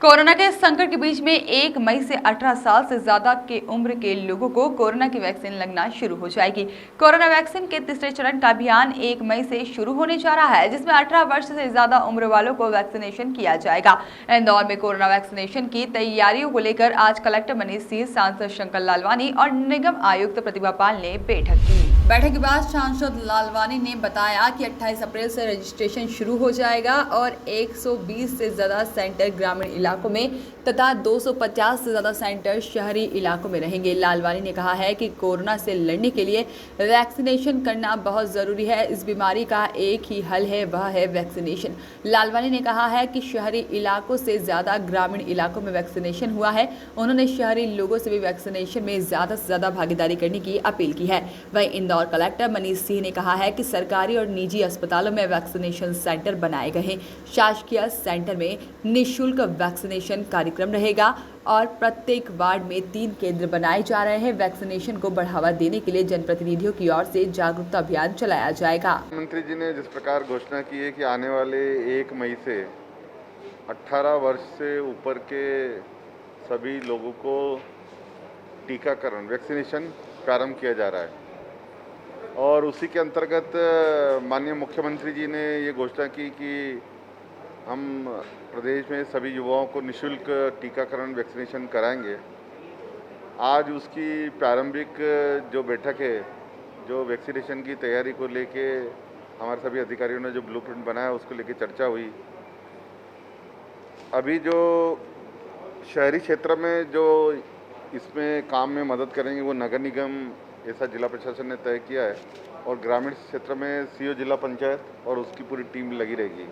Corona के संकट के बीच में 1 मई से 18 साल से ज्यादा के उम्र के लोगों को कोरोना की वैक्सीन लगना शुरू हो जाएगी। कोरोना वैक्सीन के तीसरे चरण का अभियान 1 मई से शुरू होने जा रहा है, जिसमें 18 वर्ष से ज्यादा उम्र वालों को वैक्सीनेशन किया जाएगा। इंदौर में कोरोना वैक्सीनेशन की तैयारियों को लेकर आज कलेक्टर मनीष सिंह, सांसद शंकर लालवानी और निगम आयुक्त प्रतिभा पाल ने बैठक की। बैठक के बाद सांसद लालवानी ने बताया कि 28 अप्रैल से रजिस्ट्रेशन शुरू हो जाएगा और 120 से ज्यादा सेंटर ग्रामीण इलाकों में तथा 250 से ज्यादा सेंटर शहरी इलाकों में रहेंगे। लालवानी ने कहा है कि कोरोना से लड़ने के लिए वैक्सीनेशन करना बहुत जरूरी है। इस बीमारी का एक ही हल है, वह है वैक्सीनेशन। लालवानी ने कहा है कि शहरी इलाकों से ज्यादा ग्रामीण इलाकों में वैक्सीनेशन हुआ है। उन्होंने शहरी लोगों से भी वैक्सीनेशन में ज्यादा से ज्यादा भागीदारी करने की अपील की है। वहीं इंदौर कलेक्टर मनीष सिंह ने कहा है कि सरकारी और निजी अस्पतालों में वैक्सीनेशन सेंटर बनाए गए हैं। शासकीय सेंटर में निःशुल्क वैक्सीनेशन कार्यक्रम रहेगा और प्रत्येक वार्ड में 3 केंद्र बनाए जा रहे हैं। वैक्सीनेशन को बढ़ावा देने के लिए जनप्रतिनिधियों की ओर से जागरूकता अभियान चलाया जाएगा। मुख्यमंत्री जी ने जिस प्रकार घोषणा की है कि आने वाले 1 मई से 18 वर्ष से ऊपर के सभी लोगों को टीकाकरण वैक्सीनेशन प्रारंभ किया जा रहा है और उसी के अंतर्गत माननीय मुख्यमंत्री जी ने ये घोषणा की कि हम प्रदेश में सभी युवाओं को निःशुल्क टीकाकरण वैक्सीनेशन कराएंगे। आज उसकी प्रारंभिक जो बैठक है, जो वैक्सीनेशन की तैयारी को लेके हमारे सभी अधिकारियों ने जो ब्लूप्रिंट बनाया उसको लेके चर्चा हुई। अभी जो शहरी क्षेत्र में जो इसमें काम में मदद करेंगे वो नगर निगम ऐसा जिला प्रशासन ने तय किया है और ग्रामीण क्षेत्र में सीओ जिला पंचायत और उसकी पूरी टीम लगी रहेगी।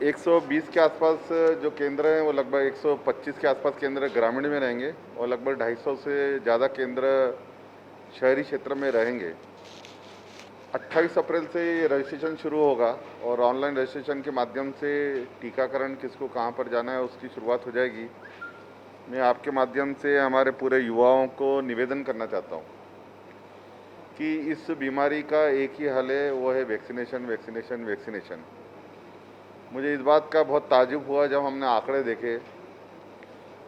120 के आसपास जो केंद्र हैं वो लगभग 125 के आसपास केंद्र ग्रामीण में रहेंगे और लगभग 250 से ज़्यादा केंद्र शहरी क्षेत्र में रहेंगे। 28 अप्रैल से ये रजिस्ट्रेशन शुरू होगा और ऑनलाइन रजिस्ट्रेशन के माध्यम से टीकाकरण किसको कहाँ पर जाना है उसकी शुरुआत हो जाएगी। मैं आपके माध्यम से हमारे पूरे युवाओं को निवेदन करना चाहता हूँ कि इस बीमारी का एक ही हल है, वो है वैक्सीनेशन वैक्सीनेशन वैक्सीनेशन। मुझे इस बात का बहुत ताज्जुब हुआ जब हमने आंकड़े देखे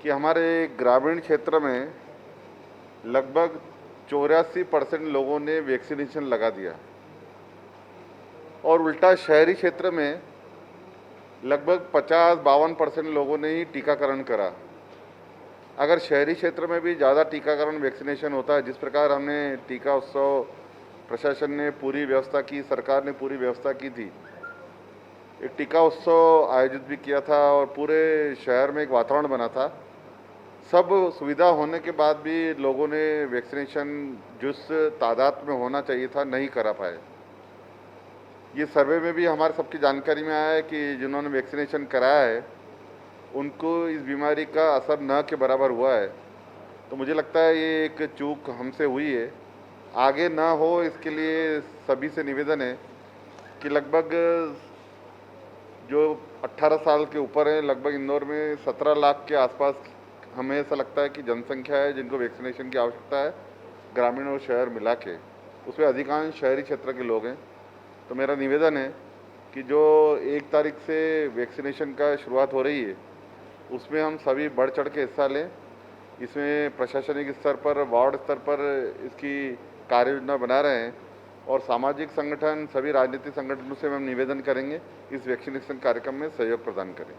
कि हमारे ग्रामीण क्षेत्र में लगभग 84% लोगों ने वैक्सीनेशन लगा दिया और उल्टा शहरी क्षेत्र में लगभग 50-52% लोगों ने ही टीकाकरण करा। अगर शहरी क्षेत्र में भी ज़्यादा टीकाकरण वैक्सीनेशन होता है, जिस प्रकार हमने टीका उत्सव प्रशासन ने पूरी व्यवस्था की, सरकार ने पूरी व्यवस्था की थी, एक टीका उत्सव आयोजित भी किया था और पूरे शहर में एक वातावरण बना था। सब सुविधा होने के बाद भी लोगों ने वैक्सीनेशन जिस तादाद में होना चाहिए था नहीं करा पाए। ये सर्वे में भी हमारे सबकी जानकारी में आया है कि जिन्होंने वैक्सीनेशन कराया है उनको इस बीमारी का असर न के बराबर हुआ है। तो मुझे लगता है ये एक चूक हमसे हुई है, आगे ना हो इसके लिए सभी से निवेदन है कि लगभग जो 18 साल के ऊपर है, लगभग इंदौर में 17 लाख के आसपास हमें ऐसा लगता है कि जनसंख्या है जिनको वैक्सीनेशन की आवश्यकता है, ग्रामीण और शहर मिला के। उसमें अधिकांश शहरी क्षेत्र के लोग हैं। तो मेरा निवेदन है कि जो 1 तारीख से वैक्सीनेशन का शुरुआत हो रही है उसमें हम सभी बढ़ चढ़ के हिस्सा लें। इसमें प्रशासनिक स्तर पर, वार्ड स्तर पर इसकी कार्य योजना बना रहे हैं और सामाजिक संगठन, सभी राजनीतिक संगठनों से हम निवेदन करेंगे इस वैक्सीनेशन कार्यक्रम में सहयोग प्रदान करें।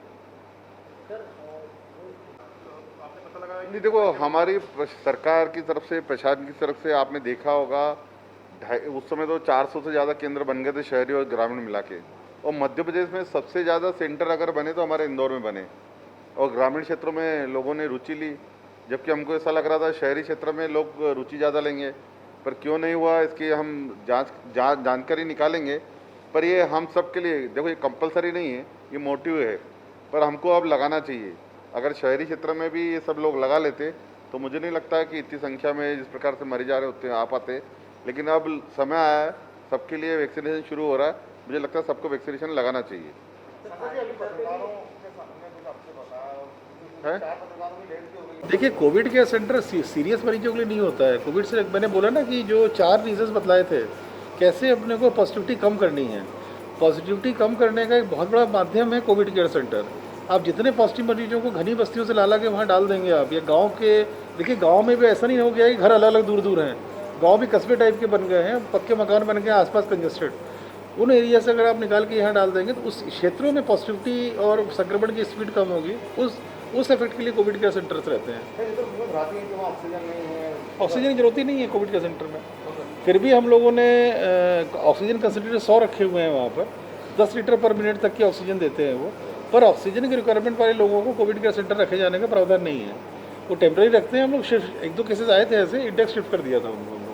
नहीं, देखो हमारी सरकार की तरफ से, प्रशासन की तरफ से आपने देखा होगा उस समय तो 400 से ज़्यादा केंद्र बन गए थे शहरी और ग्रामीण मिला के, और मध्य प्रदेश में सबसे ज़्यादा सेंटर अगर बने तो हमारे इंदौर में बने और ग्रामीण क्षेत्रों में लोगों ने रुचि ली, जबकि हमको ऐसा लग रहा था शहरी क्षेत्र में लोग रुचि ज़्यादा लेंगे। पर क्यों नहीं हुआ इसकी हम जानकारी निकालेंगे। पर ये हम सब के लिए, देखो ये कंपलसरी नहीं है, ये मोटिव है, पर हमको अब लगाना चाहिए। अगर शहरी क्षेत्र में भी ये सब लोग लगा लेते तो मुझे नहीं लगता है कि इतनी संख्या में जिस प्रकार से मरीज आ रहे होते आ पाते। लेकिन अब समय आया है, सबके लिए वैक्सीनेशन शुरू हो रहा है, मुझे लगता है सबको वैक्सीनेशन लगाना चाहिए। देखिए, कोविड केयर सेंटर सीरियस मरीजों के लिए नहीं होता है। कोविड से मैंने बोला ना कि जो 4 रीजंस बतलाए थे कैसे अपने को पॉजिटिविटी कम करनी है, पॉजिटिविटी कम करने का एक बहुत बड़ा माध्यम है कोविड केयर सेंटर। आप जितने पॉजिटिव मरीजों को घनी बस्तियों से ला के वहाँ डाल देंगे आप, या गांव के, देखिए गांव में भी ऐसा नहीं हो गया कि घर अलग अलग दूर दूर हैं, गांव भी कस्बे टाइप के बन गए हैं, पक्के मकान बन गए आसपास कंजेस्टेड। उन एरिया से अगर आप निकाल के यहाँ डाल देंगे तो उस क्षेत्रों में पॉजिटिविटी और संक्रमण की स्पीड कम होगी। उस इफेक्ट के लिए कोविड केयर सेंटर्स रहते हैं। ऑक्सीजन की जरूरत ही नहीं है कोविड केयर सेंटर में, फिर भी हम लोगों ने ऑक्सीजन कंसनट्रेटर 100 रखे हुए हैं वहाँ पर, 10 लीटर पर मिनट तक की ऑक्सीजन देते हैं वो। पर ऑक्सीजन की रिक्वायरमेंट वाले लोगों को कोविड केयर सेंटर रखे जाने का प्रावधान नहीं है, वो टेम्प्रेरी रखते हैं। हम लोग शिफ्ट 1-2 केसेस आए थे ऐसे, इंडेक्स शिफ्ट कर दिया था उन लोगों को।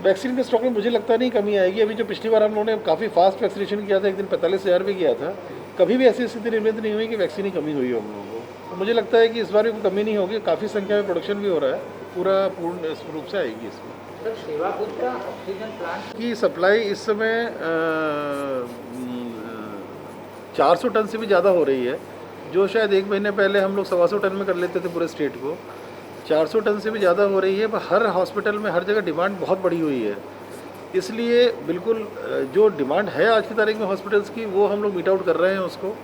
वैक्सीन के स्टॉक में मुझे लगता नहीं कमी आएगी। अभी जो पिछली बार हम लोगों ने काफ़ी फास्ट वैक्सीनेशन किया था, एक दिन 45,000 भी किया था, कभी भी ऐसी स्थिति निर्मित नहीं हुई कि वैक्सीन की कमी हुई हो हम लोगों को। तो मुझे लगता है कि इस बार भी कोई कमी नहीं होगी, काफ़ी संख्या में प्रोडक्शन भी हो रहा है, पूर्ण रूप से आएगी इसमें। सर, सेवाकुंज का ऑक्सीजन प्लांट की सप्लाई इस समय 400 टन से भी ज़्यादा हो रही है, जो शायद 1 महीने पहले हम लोग 125 टन में कर लेते थे पूरे स्टेट को। 400 टन से भी ज़्यादा हो रही है, पर हर हॉस्पिटल में हर जगह डिमांड बहुत बढ़ी हुई है। इसलिए बिल्कुल जो डिमांड है आज की तारीख में हॉस्पिटल्स की, वो हम लोग मीट आउट कर रहे हैं उसको,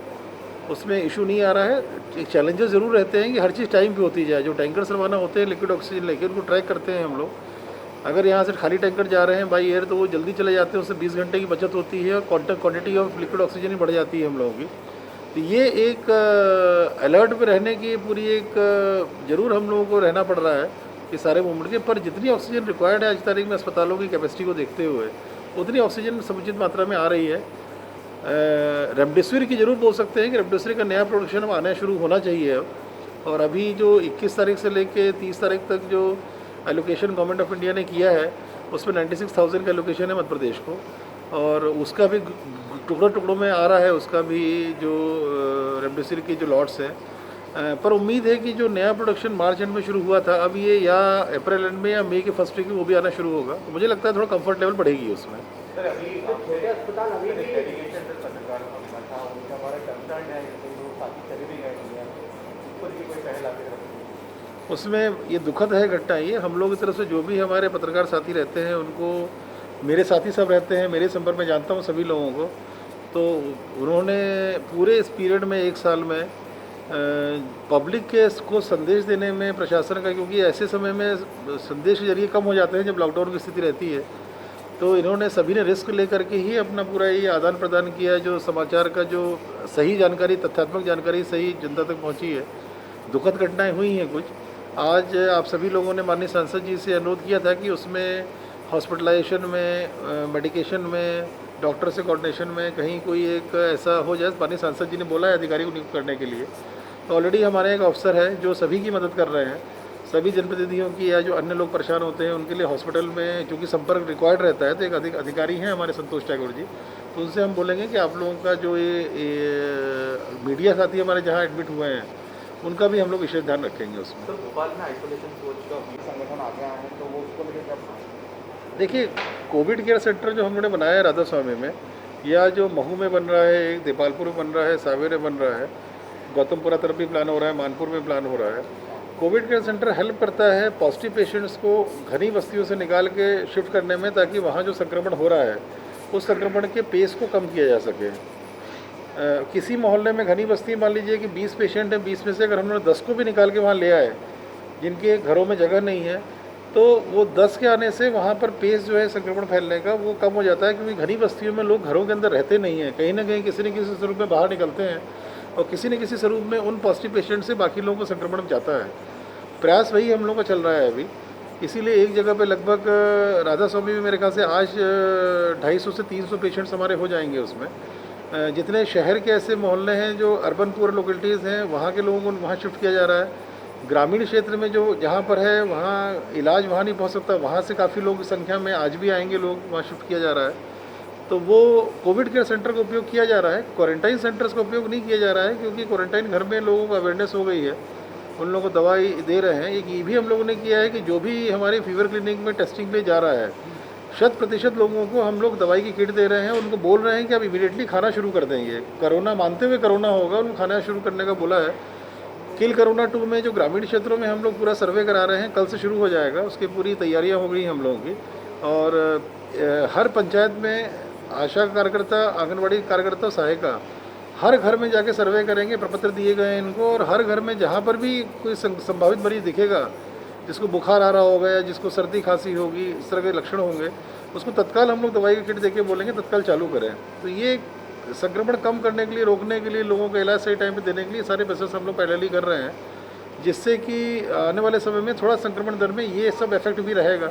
उसमें इशू नहीं आ रहा है। एक चैलेंजेस ज़रूर रहते हैं कि हर चीज़ टाइम पे होती जाए। जो टैंकर्स रवाना होते हैं लिक्विड ऑक्सीजन लेके, उनको ट्रैक करते हैं हम लोग। अगर यहाँ से खाली टैंकर जा रहे हैं बाई एयर तो वो जल्दी चले जाते हैं, उससे 20 घंटे की बचत होती है और क्वांटिटी ऑफ लिक्विड ऑक्सीजन ही बढ़ जाती है हम लोगों की। तो ये एक अलर्ट पे रहने की पूरी एक ज़रूर हम लोगों को रहना पड़ रहा है कि सारे मूवमेंट के। पर जितनी ऑक्सीजन रिक्वायर्ड है आज तारीख में अस्पतालों की कैपेसिटी को देखते हुए, उतनी ऑक्सीजन समुचित मात्रा में आ रही है। रेमडेसिविर की जरूर बोल सकते हैं कि रेमडेसिविर का नया प्रोडक्शन अब आना शुरू होना चाहिए। और अभी जो 21 तारीख से लेके 30 तारीख तक जो एलोकेशन गवर्नमेंट ऑफ इंडिया ने किया है, उसमें 96,000 का एलोकेशन है मध्य प्रदेश को, और उसका भी टुकड़ों में आ रहा है, उसका भी जो रेमडेसिविर की जो लॉट्स हैं। पर उम्मीद है कि जो नया प्रोडक्शन मार्च एंड में शुरू हुआ था, अब ये या अप्रैल एंड में या मई के फर्स्ट वीक में वो भी आना शुरू होगा। तो मुझे लगता है थोड़ा कंफर्ट लेवल बढ़ेगी उसमें। छोटे अस्पताल अभी भी उसमें ये दुखद है घटना। ये हम लोग की तरफ से जो भी हमारे पत्रकार साथी रहते हैं, उनको, मेरे साथी सब रहते हैं, मेरे संपर्क में जानता हूँ सभी लोगों को, तो उन्होंने पूरे इस पीरियड में 1 साल में पब्लिक के को संदेश देने में प्रशासन का, क्योंकि ऐसे समय में संदेश के जरिए कम हो जाते हैं जब लॉकडाउन की स्थिति रहती है, तो इन्होंने सभी ने रिस्क लेकर के ही अपना पूरा ये आदान प्रदान किया। जो समाचार का जो सही जानकारी, तथ्यात्मक जानकारी सही जनता तक पहुँची है। दुखद घटनाएँ हुई हैं कुछ। आज आप सभी लोगों ने माननीय सांसद जी से अनुरोध किया था कि उसमें हॉस्पिटलाइजेशन में, मेडिकेशन में, डॉक्टर से कोऑर्डिनेशन में कहीं कोई एक ऐसा हो जाए। माननीय सांसद जी ने बोला है अधिकारी को नियुक्त करने के लिए। तो ऑलरेडी हमारे एक अफसर है जो सभी की मदद कर रहे हैं, सभी जनप्रतिनिधियों की या जो अन्य लोग परेशान होते हैं उनके लिए हॉस्पिटल में, क्योंकि संपर्क रिक्वायर्ड रहता है, तो एक अधिकारी हैं हमारे संतोष ठाकुर जी, तो उनसे हम बोलेंगे कि आप लोगों का जो ये मीडिया साथी हमारे जहाँ एडमिट हुए हैं, उनका भी हम लोग विशेष ध्यान रखेंगे उसमें। तो भोपाल में आइसोलेशन कोच का संगठन आ गया है, तो वो उसको लेकर क्या? देखिए, कोविड केयर सेंटर जो हम लोगों ने बनाया है राधा स्वामी में, या जो महू में बन रहा है, एक देपालपुर में बन रहा है, सावेर में बन रहा है, गौतमपुरा तरफ भी प्लान हो रहा है, मानपुर में प्लान हो रहा है। कोविड केयर सेंटर हेल्प करता है पॉजिटिव पेशेंट्स को घनी बस्तियों से निकाल के शिफ्ट करने में, ताकि वहाँ जो संक्रमण हो रहा है उस संक्रमण के पेस को कम किया जा सके। किसी मोहल्ले में घनी बस्ती, मान लीजिए कि 20 पेशेंट हैं, 20 में से अगर हमने 10 को भी निकाल के वहाँ ले आए जिनके घरों में जगह नहीं है, तो वो 10 के आने से वहाँ पर पेस जो है संक्रमण फैलने का वो कम हो जाता है। क्योंकि घनी बस्तियों में लोग घरों के अंदर रहते नहीं हैं, कहीं ना कहीं किसी न किसी स्वरूप में बाहर निकलते हैं, और किसी न किसी स्वरूप में उन पॉजिटिव पेशेंट से बाकी लोगों को संक्रमण जाता है। प्रयास वही हम लोग का चल रहा है अभी। इसीलिए एक जगह पे लगभग राधा स्वामी में मेरे ख्याल से आज 250 से 300 पेशेंट्स हमारे हो जाएंगे उसमें। जितने शहर के ऐसे मोहल्ले हैं जो अर्बन पुअर लोकेलिटीज़ हैं, वहाँ के लोगों को वहाँ शिफ्ट किया जा रहा है। ग्रामीण क्षेत्र में जो जहाँ पर है वहाँ इलाज वहाँ नहीं पहुँच सकता, वहाँ से काफ़ी लोग संख्या में आज भी आएंगे, लोग वहाँ शिफ्ट किया जा रहा है। तो वो कोविड केयर सेंटर का उपयोग किया जा रहा है, क्वारंटाइन सेंटर्स का उपयोग नहीं किया जा रहा है, क्योंकि क्वारंटाइन घर में लोगों को अवेयरनेस हो गई है, उन लोगों को दवाई दे रहे हैं। एक ये भी हम लोगों ने किया है कि जो भी हमारे फीवर क्लिनिक में टेस्टिंग पे जा रहा है, 100% लोगों को हम लोग दवाई की किट दे रहे हैं। उनको बोल रहे हैं कि आप इमीडिएटली खाना शुरू कर देंगे, कोरोना मानते हुए कोरोना होगा, उनको खाना शुरू करने का बोला है। किल कोरोना 2 में जो ग्रामीण क्षेत्रों में हम लोग पूरा सर्वे करा रहे हैं, कल से शुरू हो जाएगा, उसकी पूरी तैयारियां हो गई हम लोगों की। और हर पंचायत में आशा कार्यकर्ता, आंगनबाड़ी कार्यकर्ता, सहायिका हर घर में जाके सर्वे करेंगे, प्रपत्र दिए गए हैं इनको, और हर घर में जहाँ पर भी कोई संभावित मरीज दिखेगा, जिसको बुखार आ रहा होगा या जिसको सर्दी खांसी होगी, इस तरह के लक्षण होंगे, उसको तत्काल हम लोग दवाई की किट देके बोलेंगे तत्काल चालू करें। तो ये संक्रमण कम करने के लिए, रोकने के लिए, लोगों को इलाज सही टाइम पे देने के लिए सारे मेसर्स हम लोग पहले ही कर रहे हैं, जिससे कि आने वाले समय में थोड़ा संक्रमण दर में ये सब इफेक्ट भी रहेगा।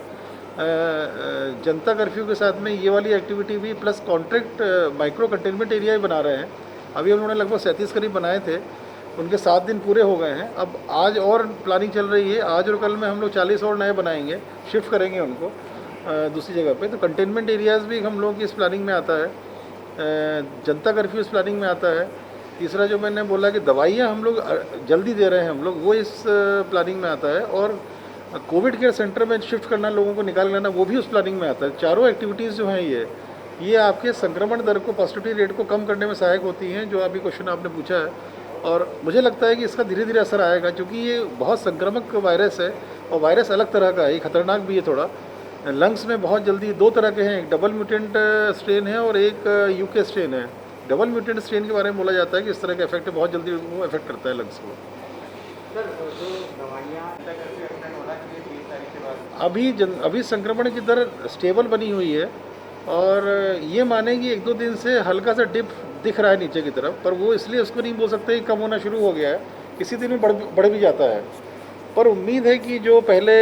जनता कर्फ्यू के साथ में ये वाली एक्टिविटी भी, plus contract micro containment area ही बना रहे हैं। अभी हम लोगों ने लगभग 37 करीब बनाए थे, उनके 7 दिन पूरे हो गए हैं। अब आज और प्लानिंग चल रही है, आज और कल में हम लोग 40 और नए बनाएंगे, शिफ्ट करेंगे उनको दूसरी जगह पे। तो कंटेनमेंट एरियाज़ भी हम लोगों की इस प्लानिंग में आता है, जनता कर्फ्यू इस प्लानिंग में आता है। तीसरा जो मैंने बोला कि दवाइयाँ हम लोग जल्दी दे रहे हैं हम लोग, वो इस प्लानिंग में आता है। और कोविड केयर सेंटर में शिफ्ट करना, लोगों को निकाल लेना, वो भी उस प्लानिंग में आता है। चारों एक्टिविटीज़ जो हैं ये आपके संक्रमण दर को, पॉजिटिविटी रेट को कम करने में सहायक होती हैं, जो अभी क्वेश्चन आपने पूछा है। और मुझे लगता है कि इसका धीरे धीरे असर आएगा, क्योंकि ये बहुत संक्रामक वायरस है और वायरस अलग तरह का है, ये खतरनाक भी है थोड़ा। लंग्स में बहुत जल्दी 2 तरह के हैं, एक डबल म्यूटेंट स्ट्रेन है और एक यूके स्ट्रेन है। डबल म्यूटेंट स्ट्रेन के बारे में बोला जाता है कि इस तरह का इफेक्ट बहुत जल्दी वो इफेक्ट करता है लंग्स को। सर जो दवाइयाँ एक्सटेंड हो रहा है 30 तारीख के बाद, अभी संक्रमण की दर स्टेबल बनी हुई है, और ये माने कि 1-2 दिन से हल्का सा डिप दिख रहा है नीचे की तरफ, पर वो इसलिए उसको नहीं बोल सकते कि कम होना शुरू हो गया है, किसी दिन में बढ़ भी जाता है। पर उम्मीद है कि जो पहले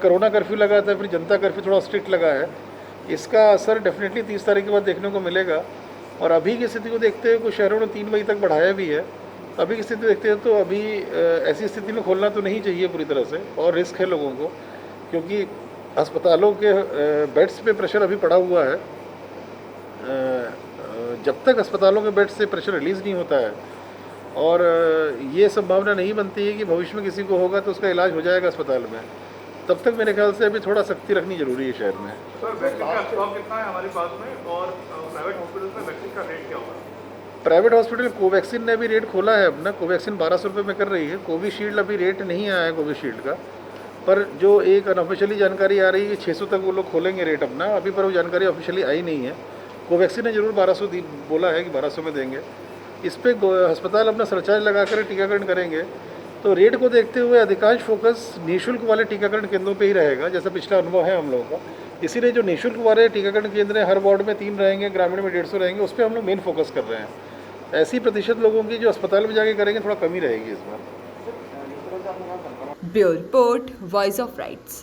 कोरोना कर्फ्यू लगा था, फिर जनता कर्फ्यू थोड़ा स्ट्रिक्ट लगा है, इसका असर डेफिनेटली 30 तारीख के बाद देखने को मिलेगा। और अभी की स्थिति को देखते हुए कुछ शहरों ने 3 बजे तक बढ़ाया भी है। अभी की स्थिति देखते हैं तो अभी ऐसी स्थिति में खोलना तो नहीं चाहिए पूरी तरह से, और रिस्क है लोगों को, क्योंकि अस्पतालों के बेड्स पे प्रेशर अभी पड़ा हुआ है। जब तक अस्पतालों के बेड्स से प्रेशर रिलीज़ नहीं होता है, और ये संभावना नहीं बनती है कि भविष्य में किसी को होगा तो उसका इलाज हो जाएगा अस्पताल में, तब तक मेरे ख्याल से अभी थोड़ा सख्ती रखनी ज़रूरी है शहर में। सर वैक्सीन का स्टॉक कितना है हमारे पास में, और प्राइवेट हॉस्पिटल में वैक्सीन का रेट क्या होगा? प्राइवेट हॉस्पिटल कोवैक्सीन ने अभी रेट खोला है अपना, कोवैक्सीन 1200 रुपये में कर रही है। कोविशील्ड अभी रेट नहीं आया है कोविशील्ड का, पर जो एक अनऑफिशियली जानकारी आ रही है कि 600 तक वो लोग खोलेंगे रेट अपना, अभी पर वो जानकारी ऑफिशियली आई नहीं है। कोवैक्सीन ने जरूर 1200 बोला है कि 1200 में देंगे। इस पर अस्पताल अपना सरचार्ज लगा कर टीकाकरण करेंगे, तो रेट को देखते हुए अधिकांश फोकस निःशुल्क वाले टीकाकरण केंद्रों पे ही रहेगा, जैसा पिछला अनुभव है हम लोगों का। इसीलिए जो निःशुल्क वाले टीकाकरण केंद्र हैं, हर वार्ड में 3 रहेंगे, ग्रामीण में 150 रहेंगे, उस पर हम लोग मेन फोकस कर रहे हैं। ऐसी प्रतिशत लोगों की जो अस्पताल में जाके करेंगे, थोड़ा कमी रहेगी इस बार। Bureau report, voice of rights.